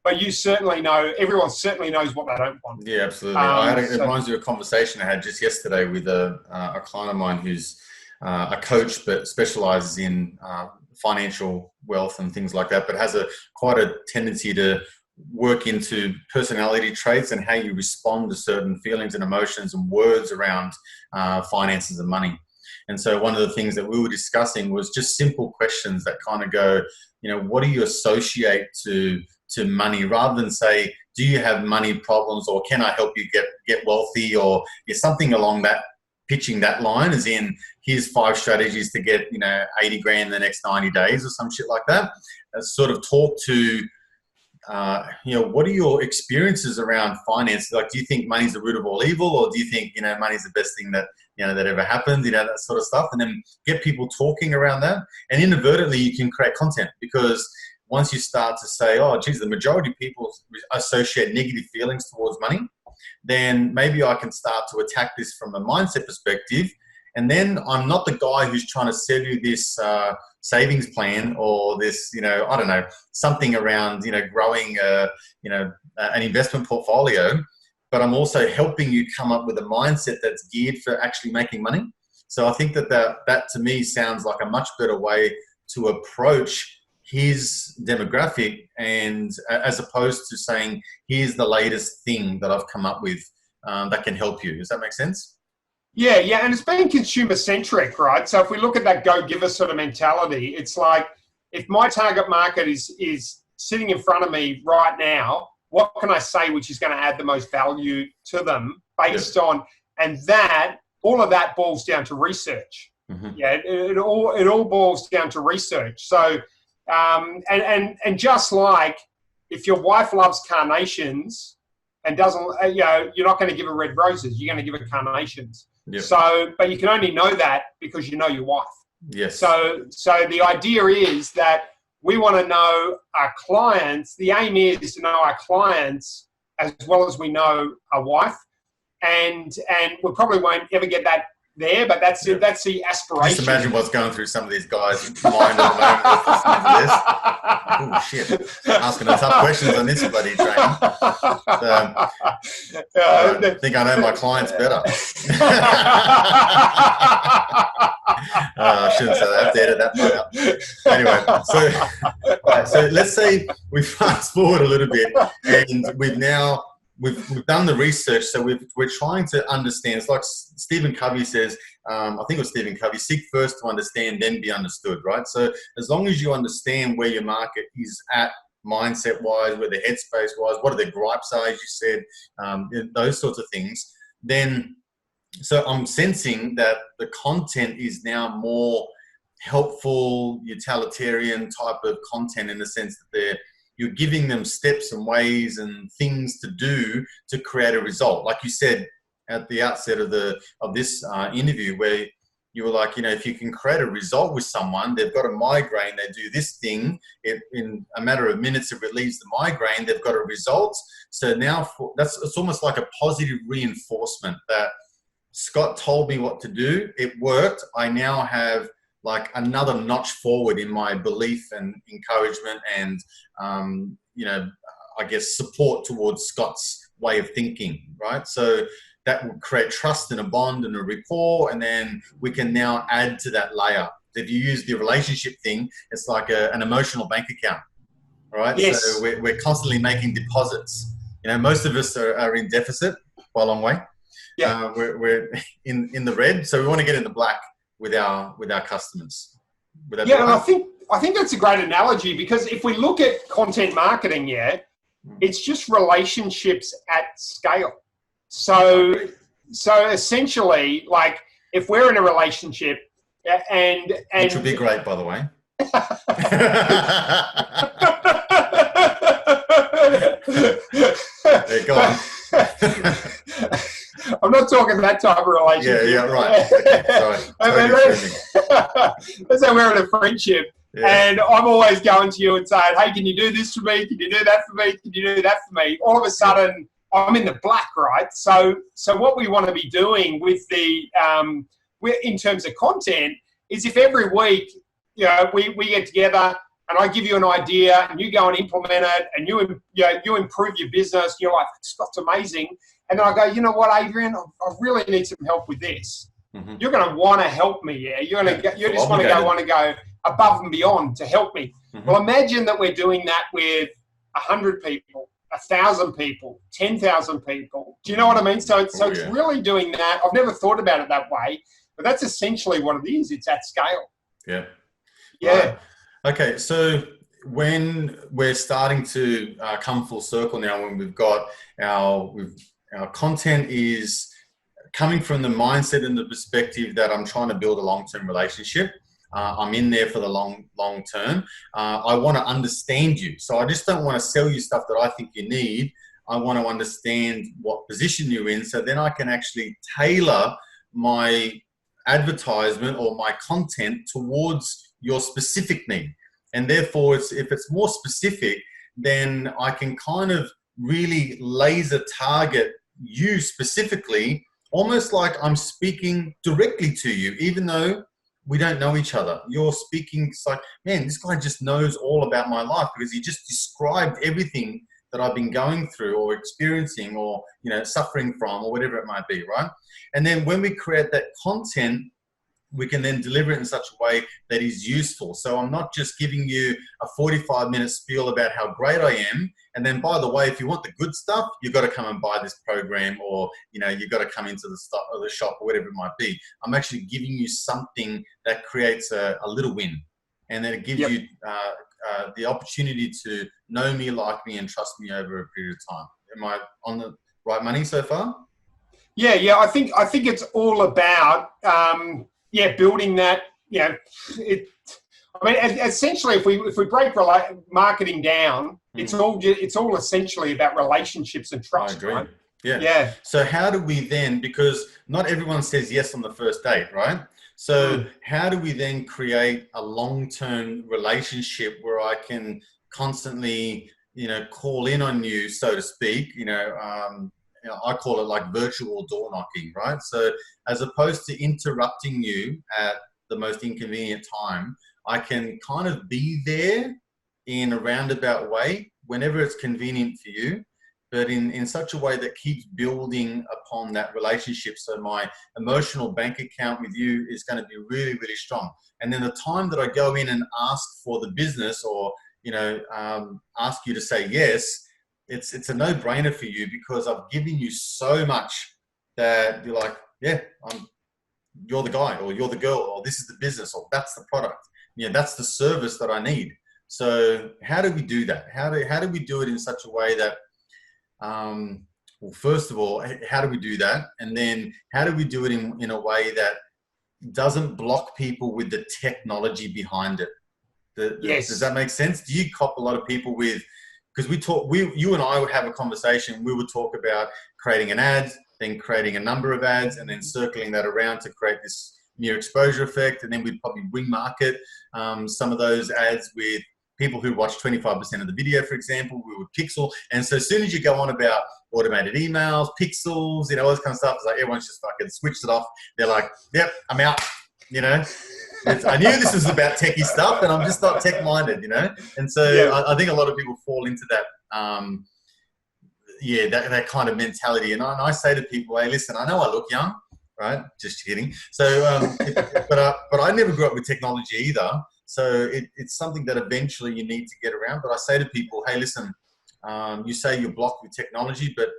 but you certainly know. Everyone certainly knows what they don't want. Yeah, absolutely. It reminds me of a conversation I had just yesterday with a client of mine who's a coach, but specializes in financial wealth and things like that, but has quite a tendency to work into personality traits and how you respond to certain feelings and emotions and words around finances and money. And so one of the things that we were discussing was just simple questions that kind of go, what do you associate to money, rather than say, do you have money problems, or can I help you get wealthy, or something along that, pitching that line as in, here's 5 strategies to get 80 grand in the next 90 days or some shit like that. Sort of talk to what are your experiences around finance? Like, do you think money's the root of all evil, or do you think money's the best thing that that ever happened? That sort of stuff, and then get people talking around that. And inadvertently, you can create content, because once you start to say, oh, geez, the majority of people associate negative feelings towards money, then maybe I can start to attack this from a mindset perspective. And then I'm not the guy who's trying to sell you this savings plan, or this, I don't know, something around, growing, an investment portfolio, but I'm also helping you come up with a mindset that's geared for actually making money. So I think that to me sounds like a much better way to approach his demographic, and as opposed to saying, here's the latest thing that I've come up with that can help you. Does that make sense? Yeah, and it's been consumer centric, right? So if we look at that go-giver sort of mentality, it's like, if my target market is sitting in front of me right now, what can I say which is going to add the most value to them based on, and all of that boils down to research. Mm-hmm. Yeah, it all boils down to research. So, and just like if your wife loves carnations and doesn't, you're not going to give her red roses, you're going to give her carnations. Yep. So, but you can only know that because you know your wife. Yes. So the idea is that we want to know our clients. The aim is to know our clients as well as we know our wife, and we probably won't ever get that there, but that's the aspiration. Just imagine what's going through some of these guys' mind at the moment listening to this. Oh shit! Asking the tough questions on this bloody train. I think I know my clients better. I shouldn't say that. I have to edit that part out. Anyway, so let's say we fast forward a little bit, and we've done the research, so we're trying to understand. It's like Stephen Covey says, I think it was Stephen Covey, seek first to understand, then be understood, right? So as long as you understand where your market is at, mindset-wise, where the headspace-wise, what are the gripes are, as you said, those sorts of things, then, so I'm sensing that the content is now more helpful, utilitarian type of content, in the sense that you're giving them steps and ways and things to do to create a result. Like you said at the outset of this interview, where you were like, if you can create a result with someone, they've got a migraine, they do this thing, in a matter of minutes it relieves the migraine, they've got a result. So now it's almost like a positive reinforcement that Scott told me what to do, it worked, I now have like another notch forward in my belief and encouragement and, I guess support towards Scott's way of thinking, right? So that will create trust and a bond and a rapport, and then we can now add to that layer. If you use the relationship thing, it's like an emotional bank account, right? Yes. So we're constantly making deposits. Most of us are in deficit by a long way. Yeah. We're in the red, so we want to get in the black with our customers. And I think I think that's a great analogy, because if we look at content marketing, it's just relationships at scale. So essentially, like, if we're in a relationship and which would be great, by the way. Yeah, go on. I'm not talking that type of relationship. Yeah, right. Okay, sorry. Let's say we're in a friendship, and I'm always going to you and saying, hey, can you do this for me? Can you do that for me? Can you do that for me? All of a sudden, I'm in the black, right? So what we want to be doing with the, in terms of content, is if every week, we get together and I give you an idea and you go and implement it, and you improve your business, you're like, that's amazing. And then I go, you know what, Adrian, I really need some help with this. Mm-hmm. You're going to want to help me, You just want to go above and beyond to help me. Mm-hmm. Well, imagine that we're doing that with 100 people, 1,000 people, 10,000 people. Do you know what I mean? So it's really doing that. I've never thought about it that way, but that's essentially what it is. It's at scale. Yeah. Yeah. Right. Okay. So when we're starting to come full circle now, when we've got our content is coming from the mindset and the perspective that I'm trying to build a long-term relationship. I'm in there for the long term. I want to understand you. So I just don't want to sell you stuff that I think you need. I want to understand what position you're in, so then I can actually tailor my advertisement or my content towards your specific need. And therefore, if it's more specific, then I can kind of really laser target you specifically, almost like I'm speaking directly to you, even though we don't know each other. You're speaking, it's like, man, this guy just knows all about my life, because he just described everything that I've been going through or experiencing or, suffering from, or whatever it might be, right? And then when we create that content, we can then deliver it in such a way that is useful. So I'm not just giving you a 45-minute spiel about how great I am, and then, by the way, if you want the good stuff, you've got to come and buy this program, or you've got to come into the shop, or whatever it might be. I'm actually giving you something that creates a little win, and then it gives you the opportunity to know me, like me, and trust me over a period of time. Am I on the right money so far? Yeah. I think it's all about building that. Essentially, if we break marketing down, it's all essentially about relationships and trust. I agree. Right? Yeah. So how do we then, because not everyone says yes on the first date, right? So how do we then create a long-term relationship where I can constantly, call in on you, so to speak, I call it like virtual door knocking, right? So as opposed to interrupting you at the most inconvenient time, I can kind of be there in a roundabout way whenever it's convenient for you, but in such a way that keeps building upon that relationship. So my emotional bank account with you is going to be really, really strong. And then the time that I go in and ask for the business, or, ask you to say yes, it's a no-brainer for you, because I've given you so much that you're like, you're the guy, or you're the girl, or this is the business, or that's the product. That's the service that I need. So how do we do that? How do we do it in such a way that, well, first of all, how do we do that? And then how do we do it in a way that doesn't block people with the technology behind it? Yes. Does that make sense? Do you cop a lot of people with, because you and I would have a conversation, we would talk about creating an ad, then creating a number of ads, and then circling that around to create this near exposure effect. And then we'd probably remarket some of those ads with people who watch 25% of the video, for example. We would pixel. And so as soon as you go on about automated emails, pixels, all this kind of stuff, it's like everyone's just fucking switched it off. They're like, yep, I'm out, I knew this was about techie stuff, and I'm just not tech-minded, And so I think a lot of people fall into that, that kind of mentality. And I say to people, hey, listen, I know I look young, right? Just kidding. So, but I never grew up with technology either. So it's something that eventually you need to get around. But I say to people, hey, listen, you say you're blocked with technology, but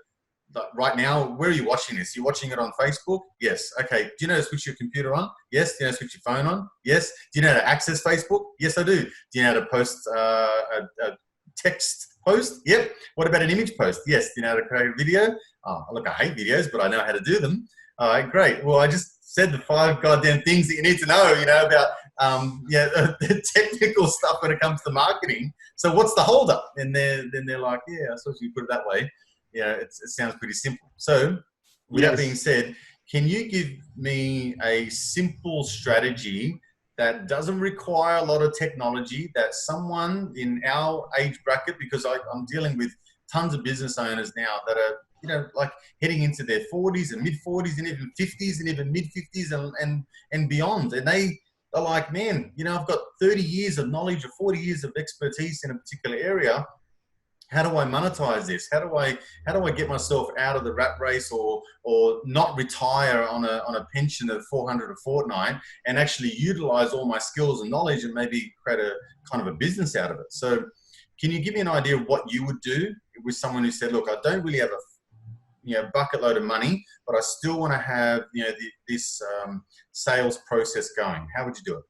right now, where are you watching this? You're watching it on Facebook? Yes. Okay. Do you know how to switch your computer on? Yes. Do you know how to switch your phone on? Yes. Do you know how to access Facebook? Yes, I do. Do you know how to post a text post? Yep. What about an image post? Yes. Do you know how to create a video? Oh, look, I hate videos, but I know how to do them. All right, great. Well, I just said the 5 goddamn things that you need to know, about the technical stuff when it comes to marketing. So what's the holdup? And then they're like, yeah, I suppose you put it that way. It sounds pretty simple. So with that being said, can you give me a simple strategy that doesn't require a lot of technology, that someone in our age bracket, because I'm dealing with tons of business owners now that are, like heading into their 40s and mid 40s and even 50s and even mid 50s and beyond. And they are like, man, I've got 30 years of knowledge or 40 years of expertise in a particular area. How do I monetize this? How do I get myself out of the rat race or not retire on a pension of $400 a fortnight and actually utilize all my skills and knowledge and maybe create a kind of a business out of it? So can you give me an idea of what you would do with someone who said, look, I don't really have a bucket load of money, but I still want to have, this sales process going? How would you do it?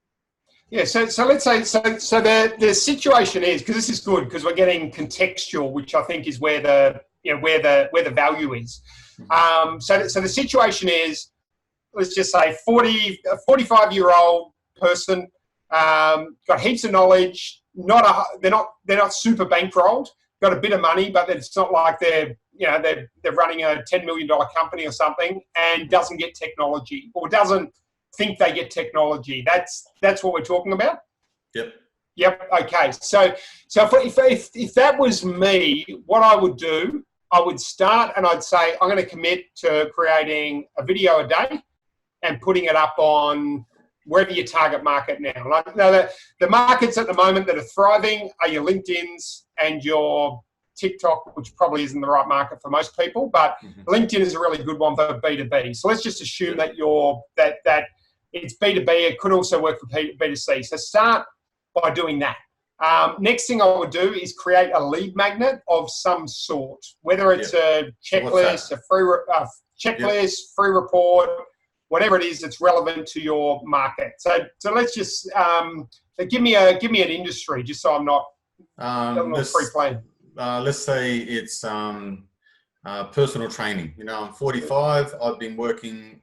Yeah, so let's say, so the situation is, because this is good, because we're getting contextual, which I think is where the value is. So the situation is, let's just say a 45-year-old person, got heaps of knowledge, they're not super bankrolled, got a bit of money, but it's not like they're running a $10 million company or something, and doesn't get technology or doesn't think they get technology. That's what we're talking about. Yep. Okay. So if that was me, what I would do, I would start and I'd say, I'm going to commit to creating a video a day and putting it up on wherever your target market now. Now the markets at the moment that are thriving are your LinkedIn's and your TikTok, which probably isn't the right market for most people, but LinkedIn is a really good one for B2B. So let's just assume that that it's B2B. It could also work for B2C. So start by doing that. Next thing I would do is create a lead magnet of some sort, whether it's a checklist, a free free report, whatever it is that's relevant to your market. So let's just give me an industry, just so I'm not free playing. Let's say it's personal training. I'm 45. I've been working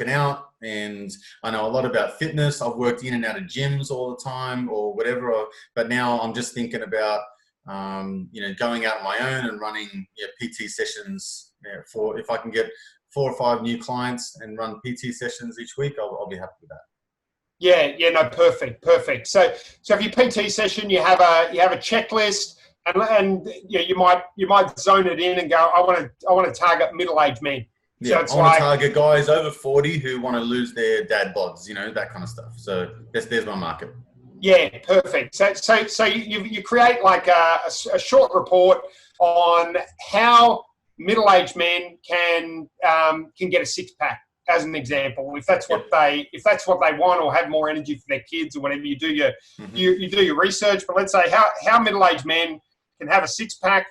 out, and I know a lot about fitness. I've worked in and out of gyms all the time, or whatever. But now I'm just thinking about going out on my own and running PT sessions. For if I can get 4 or 5 new clients and run PT sessions each week, I'll be happy with that. Yeah, no, perfect. So if your PT session, you have a checklist. And you might zone it in and go, I want to target middle-aged men. Yeah, so I want to target guys over 40 who want to lose their dad bods, that kind of stuff. So there's my market. Yeah, perfect. So you create like a short report on how middle-aged men can get a 6-pack, as an example. If that's what they want, or have more energy for their kids or whatever, you do your research. But let's say how middle-aged men can have a 6-pack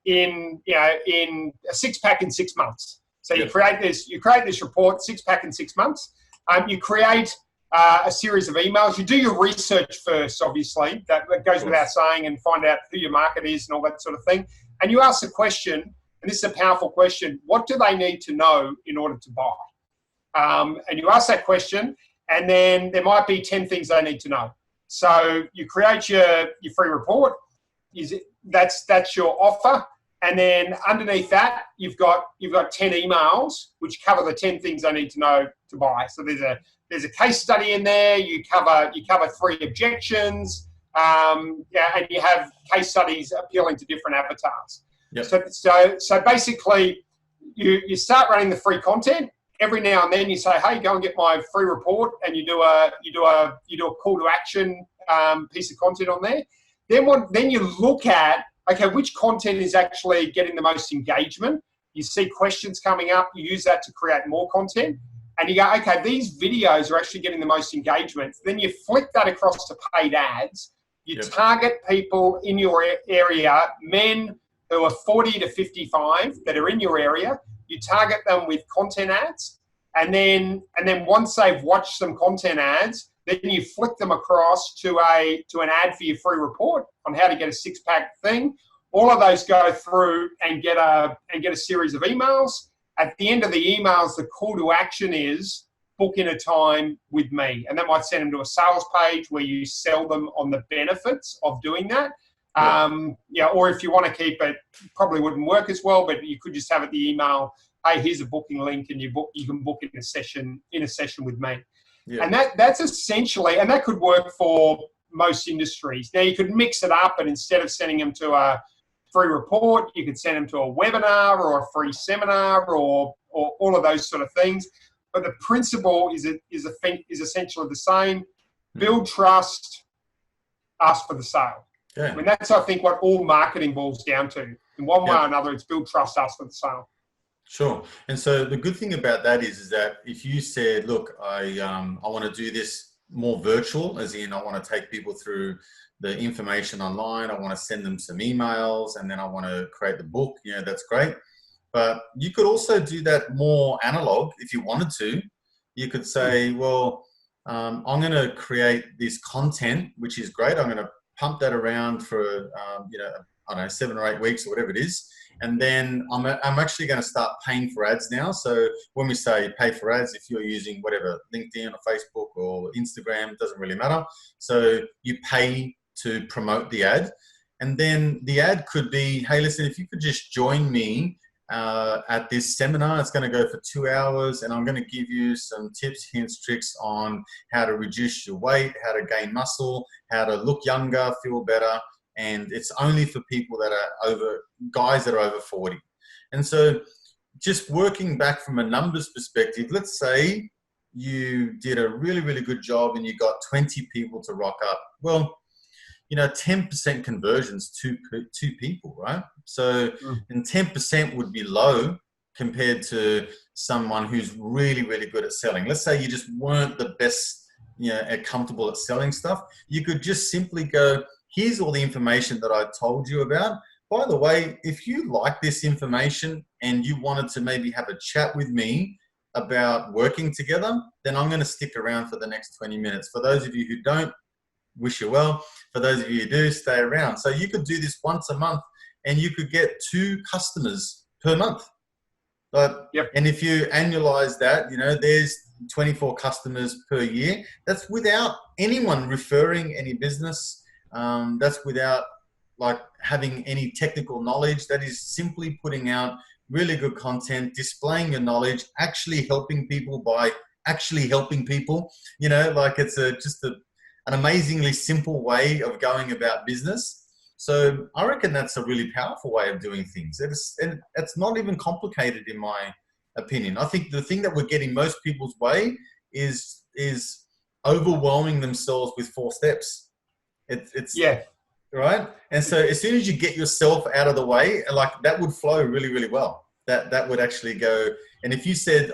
in a 6-pack in 6 months. So you create this report, 6-pack in 6 months. You create a series of emails. You do your research first, obviously. That goes without saying, and find out who your market is and all that sort of thing. And you ask the question, and this is a powerful question: what do they need to know in order to buy? And you ask that question, and then there might be 10 things they need to know. So you create your free report. That's your offer, and then underneath that you've got 10 emails which cover the 10 things they need to know to buy. So there's a case study in there. You cover 3 objections, and you have case studies appealing to different avatars. So basically you start running the free content. Every now and then you say, hey, go and get my free report, and you do a call to action piece of content on there. Then you look at, okay, which content is actually getting the most engagement. You see questions coming up, you use that to create more content, and you go, okay, these videos are actually getting the most engagement. Then you flick that across to paid ads. You target people in your area, men who are 40 to 55 that are in your area. You target them with content ads. And then once they've watched some content ads, then you flick them across to an ad for your free report on how to get a six-pack thing. All of those go through and get a series of emails. At the end of the emails, the call to action is book in a time with me. And that might send them to a sales page where you sell them on the benefits of doing that. Or if you want to keep it, probably wouldn't work as well, but you could just have it the email, hey, here's a booking link, and you can book in a session with me. Yeah. And that's essentially, and that could work for most industries. Now you could mix it up, and instead of sending them to a free report, you could send them to a webinar or a free seminar or all of those sort of things. But the principle is essentially the same. Build trust, ask for the sale. Yeah. I mean, that's, I think, what all marketing boils down to. In one way or another, it's build trust, ask for the sale. Sure. And so the good thing about that is that if you said, look, I want to do this more virtual, as in I want to take people through the information online, I want to send them some emails, and then I want to create the book, that's great. But you could also do that more analog if you wanted to. You could say, well, I'm going to create this content, which is great. I'm going to pump that around for, I don't know, 7 or 8 weeks or whatever it is. And then I'm actually going to start paying for ads now. So when we say pay for ads, if you're using whatever, LinkedIn or Facebook or Instagram, it doesn't really matter. So you pay to promote the ad. And then the ad could be, hey, listen, if you could just join me at this seminar, it's going to go for 2 hours, and I'm going to give you some tips, hints, tricks on how to reduce your weight, how to gain muscle, how to look younger, feel better. And it's only for people that are guys that are over 40. And so just working back from a numbers perspective, let's say you did a really, really good job and you got 20 people to rock up. Well, 10% conversions, two people, right? So, and 10% would be low compared to someone who's really, really good at selling. Let's say you just weren't the best, comfortable at selling stuff. You could just simply go, here's all the information that I told you about. By the way, if you like this information and you wanted to maybe have a chat with me about working together, then I'm going to stick around for the next 20 minutes. For those of you who don't, wish you well. For those of you who do, stay around. So you could do this once a month and you could get 2 customers per month. And if you annualize that, there's 24 customers per year. That's without anyone referring any business. That's without having any technical knowledge. That is simply putting out really good content, displaying your knowledge, actually helping people by actually helping people. It's just an amazingly simple way of going about business. So I reckon that's a really powerful way of doing things. It's not even complicated in my opinion. I think the thing that would get in most people's way is overwhelming themselves with 4 steps. It's right. And so as soon as you get yourself out of the way, that would flow really, really well. That would actually go. And if you said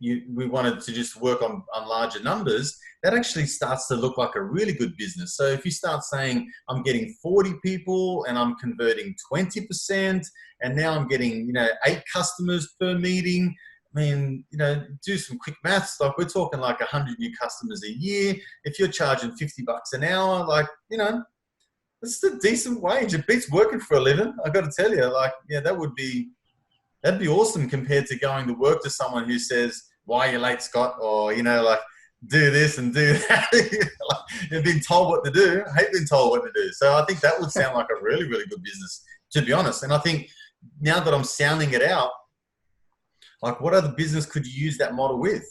we wanted to just work on larger numbers, that actually starts to look like a really good business. So if you start saying, I'm getting 40 people and I'm converting 20%, and now I'm getting, 8 customers per meeting. I mean, do some quick maths. We're talking 100 new customers a year. If you're charging $50 an hour, that's a decent wage. It beats working for a living. I got to tell you, that'd be awesome compared to going to work to someone who says, why are you late, Scott? Or, do this and do that. You've been told what to do. I hate being told what to do. So I think that would sound like a really, really good business, to be honest. And I think now that I'm sounding it out, what other business could you use that model with?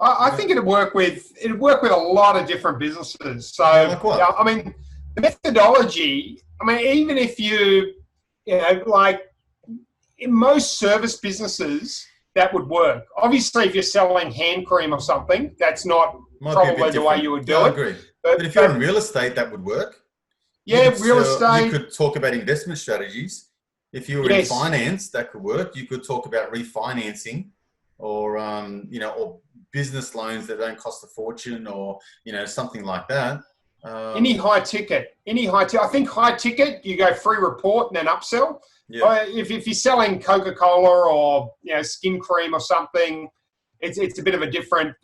I think it'd work with a lot of different businesses. So, like what? I mean, the methodology, even if in most service businesses, that would work. Obviously, if you're selling hand cream or something, that's not probably the way you would do it. I agree. But if you're in real estate, that would work. Real estate. You could talk about investment strategies. If you were in finance, that could work. You could talk about refinancing or, or business loans that don't cost a fortune or, something like that. Any high ticket. I think high ticket, you go free report and then upsell. Yeah. If you're selling Coca-Cola or skin cream or something, it's a bit of a different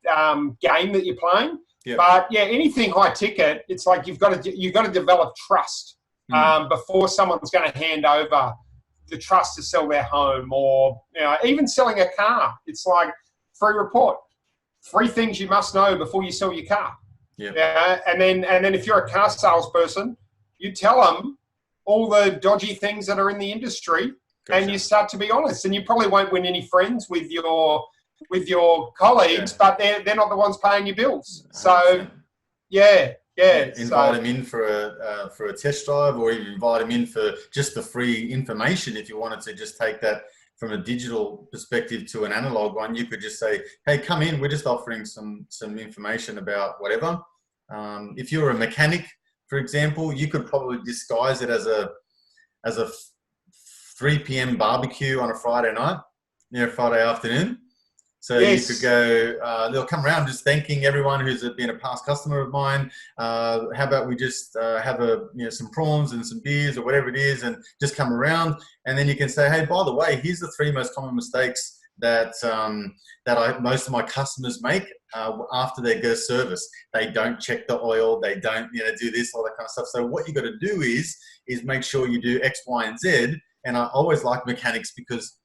game that you're playing. Yep. But yeah, anything high ticket, it's like you've got to develop trust before someone's going to hand over the trust to sell their home, or even selling a car. It's like free report, 3 things you must know before you sell your car. Yep. And then if you're a car salesperson, you tell them all the dodgy things that are in the industry. Gotcha. And you start to be honest. And you probably won't win any friends with your colleagues, but they're not the ones paying your bills. So, yeah. Invite them in for a test drive, or even invite them in for just the free information. If you wanted to just take that from a digital perspective to an analog one, you could just say, "Hey, come in. We're just offering some information about whatever." If you're a mechanic, for example, you could probably disguise it as a 3 p.m. barbecue on a Friday night, Friday afternoon. So yes. You could go, they'll come around just thanking everyone who's been a past customer of mine. How about we just have some prawns and some beers or whatever it is, and just come around. And then you can say, hey, by the way, here's the 3 most common mistakes that most of my customers make after they go service. They don't check the oil. They don't do this, all that kind of stuff. So what you got to do is make sure you do X, Y, and Z. And I always like mechanics because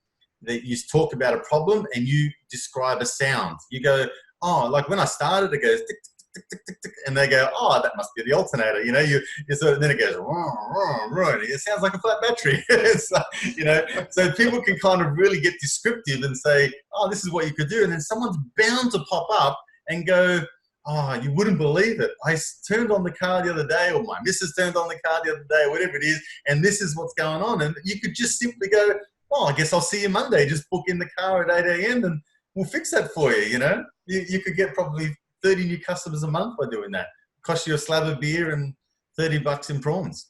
you talk about a problem and you describe a sound. You go, oh, like when I started, it goes tick, tick, tick, tick, tick, and they go, oh, that must be the alternator. So then it goes, it sounds like a flat battery. So people can kind of really get descriptive and say, oh, this is what you could do. And then someone's bound to pop up and go, oh, you wouldn't believe it. I turned on the car the other day, or my missus turned on the car the other day, or whatever it is, and this is what's going on. And you could just simply go, oh, I guess I'll see you Monday. Just book in the car at 8 a.m. and we'll fix that for you, You could get probably 30 new customers a month by doing that. Cost you a slab of beer and $30 in prawns.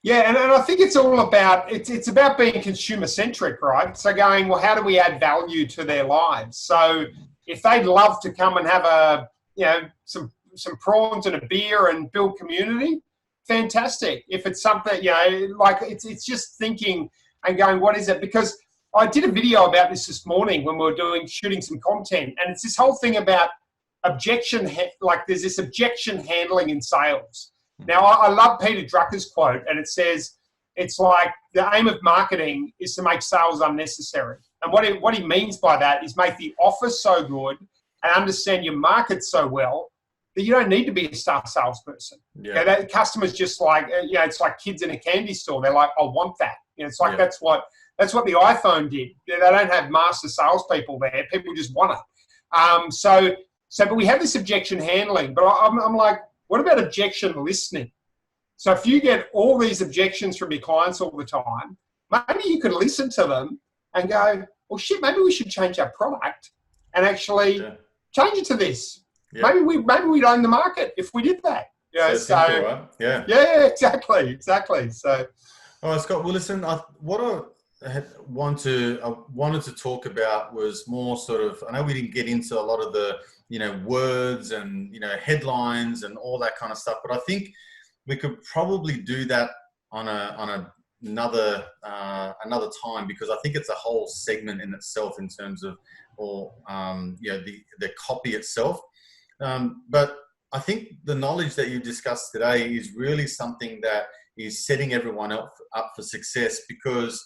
Yeah, and I think it's all about, it's about being consumer-centric, right? So going, well, how do we add value to their lives? So if they'd love to come and have some prawns and a beer and build community, fantastic. If it's something, it's just thinking and going, what is it? Because I did a video about this morning when we were shooting some content, and it's this whole thing about objection, there's this objection handling in sales. Now, I love Peter Drucker's quote, and it says, it's like the aim of marketing is to make sales unnecessary. And what he means by that is make the offer so good and understand your market so well that you don't need to be a star salesperson. Yeah. That customers just like, it's like kids in a candy store. They're like, I want that. It's like, that's what the iPhone did. They don't have master salespeople there. People just want it. But we have this objection handling, but I'm like, what about objection listening? So if you get all these objections from your clients all the time, maybe you could listen to them and go, well, shit, maybe we should change our product and actually change it to this. Yeah. Maybe we'd own the market if we did that. Simple, right? Yeah. Yeah, exactly. So, all right, Scott. Well, listen. What I wanted to talk about was more sort of. I know we didn't get into a lot of the words and headlines and all that kind of stuff, but I think we could probably do that on another time, because I think it's a whole segment in itself in terms of the copy itself. But I think the knowledge that you discussed today is really something that is setting everyone up for success, because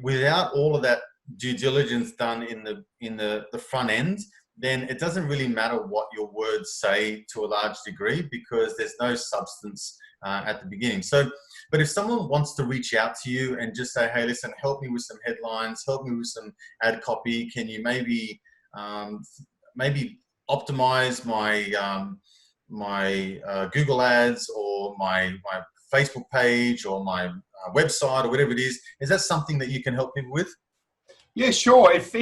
without all of that due diligence done in the front end, then it doesn't really matter what your words say to a large degree, because there's no substance at the beginning. So, but if someone wants to reach out to you and just say, hey, listen, help me with some headlines, help me with some ad copy, can you maybe optimize my Google ads or my Facebook page or my website or whatever it is that something that you can help people with? Yeah, sure. If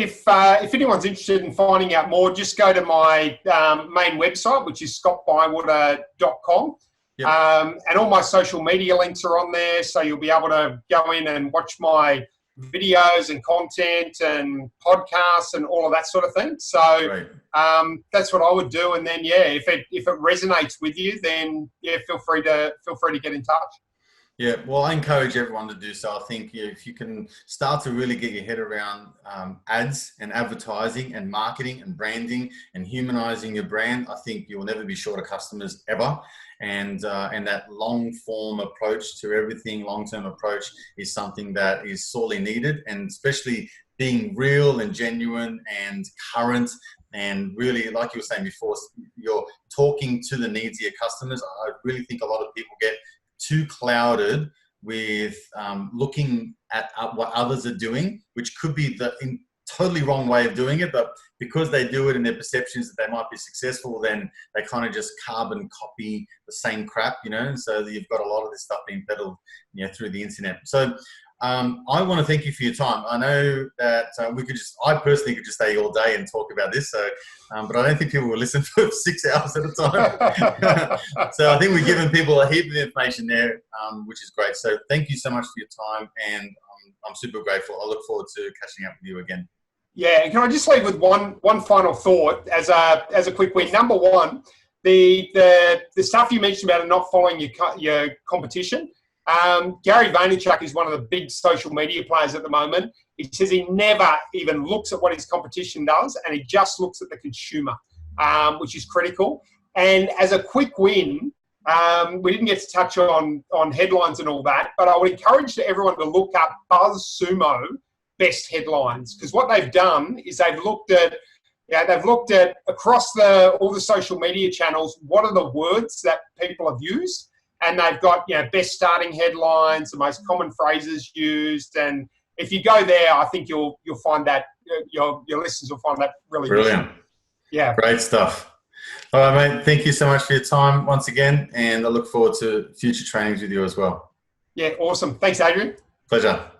anyone's interested in finding out more, just go to my main website, which is scottbywater.com. Yep. And all my social media links are on there, so you'll be able to go in and watch my videos and content and podcasts and all of that sort of thing. So that's what I would do. And then, if it resonates with you, then feel free to get in touch. Yeah, well, I encourage everyone to do so. I think if you can start to really get your head around ads and advertising and marketing and branding and humanizing your brand, I think you will never be short of customers ever. And that long form approach to everything, long-term approach, is something that is sorely needed, and especially being real and genuine and current. And really, like you were saying before, you're talking to the needs of your customers. I really think a lot of people get too clouded with looking at what others are doing, which could be the totally wrong way of doing it, but because they do it and their perceptions that they might be successful, then they kind of just carbon copy the same crap, and so you've got a lot of this stuff being peddled, through the internet. So I want to thank you for your time. I know that I personally could just stay all day and talk about this. So, but I don't think people will listen for 6 hours at a time. So I think we've given people a heap of information there, which is great. So thank you so much for your time, and I'm super grateful. I look forward to catching up with you again. Yeah, can I just leave with one final thought as a quick win? Number one, the stuff you mentioned about not following your competition. Gary Vaynerchuk is one of the big social media players at the moment. He says he never even looks at what his competition does, and he just looks at the consumer, which is critical. And as a quick win, we didn't get to touch on headlines and all that, but I would encourage everyone to look up BuzzSumo best headlines, because what they've done is they've looked at across all the social media channels, what are the words that people have used, and they've got best starting headlines, the most common phrases used, and if you go there, I think you'll find that your listeners will find that really brilliant. Yeah, great stuff. All right, mate. Thank you so much for your time once again, and I look forward to future trainings with you as well. Yeah, awesome. Thanks, Adrian. Pleasure.